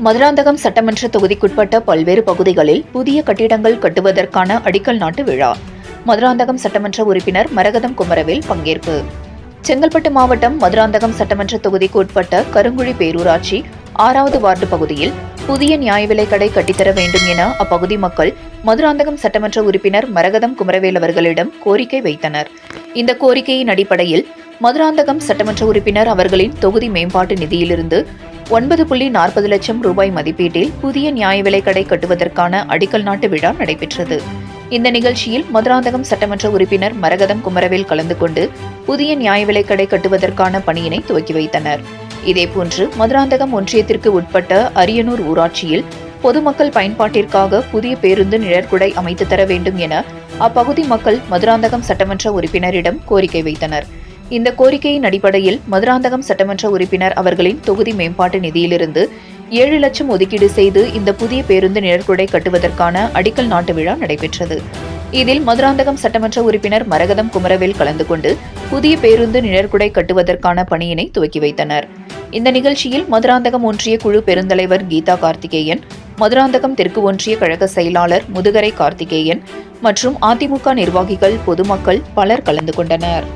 மதுராந்தகம் சட்டமன்ற தொகுதிக்குட்பட்ட பல்வேறு பகுதிகளில் புதிய கட்டிடங்கள் கட்டுவதற்கான அடிக்கல் நாட்டு விழா. மதுராந்தகம் சட்டமன்ற உறுப்பினர் மரகதம் குமரவேல் பங்கேற்பு. செங்கல்பட்டு மாவட்டம் மதுராந்தகம் சட்டமன்ற தொகுதிக்கு உட்பட்ட கருங்குழி பேரூராட்சி 6வது வார்டு பகுதியில் புதிய நியாய விலைக் கடை கட்டித்தர வேண்டும் என அப்பகுதி மக்கள் மதுராந்தகம் சட்டமன்ற உறுப்பினர் மரகதம் குமரவேல் அவர்களிடம் கோரிக்கை வைத்தனர். இந்த கோரிக்கையின் அடிப்படையில் மதுராந்தகம் சட்டமன்ற உறுப்பினர் அவர்களின் தொகுதி மேம்பாட்டு நிதியிலிருந்து 9.40 லட்சம் ரூபாய் மதிப்பீட்டில் புதிய நியாய விலைக் கடை கட்டுவதற்கான அடிக்கல் நாட்டு விழா நடைபெற்றது. இந்த நிகழ்ச்சியில் மதுராந்தகம் சட்டமன்ற உறுப்பினர் மரகதம் குமரவேல் கலந்து கொண்டு புதிய நியாய விலைக் கடை கட்டுவதற்கான பணியினை துவக்கி வைத்தனர். இதேபோன்று மதுராந்தகம் ஒன்றியத்திற்கு உட்பட்ட அரியனூர் ஊராட்சியில் பொதுமக்கள் பயன்பாட்டிற்காக புதிய பேருந்து நிழற்குடை அமைத்து தர வேண்டும் என அப்பகுதி மக்கள் மதுராந்தகம் சட்டமன்ற உறுப்பினரிடம் கோரிக்கை வைத்தனர். இந்த கோரிக்கையின் அடிப்படையில் மதுராந்தகம் சட்டமன்ற உறுப்பினர் அவர்களின் தொகுதி மேம்பாட்டு நிதியிலிருந்து 7 லட்சம் ஒதுக்கீடு செய்து இந்த புதிய பேருந்து நிழற்குடை கட்டுவதற்கான அடிக்கல் நாட்டு விழா நடைபெற்றது. இதில் மதுராந்தகம் சட்டமன்ற உறுப்பினர் மரகதம் குமரவேல் கலந்து கொண்டு புதிய பேருந்து நிழற்குடை கட்டுவதற்கான பணியினை துவக்கி வைத்தனர். இந்த நிகழ்ச்சியில் மதுராந்தகம் ஒன்றிய குழு பெருந்தலைவர் கீதா கார்த்திகேயன், மதுராந்தகம் தெற்கு ஒன்றிய கழக செயலாளர் முதுகரை கார்த்திகேயன் மற்றும் அதிமுக நிர்வாகிகள், பொதுமக்கள் பலர் கலந்து கொண்டனர்.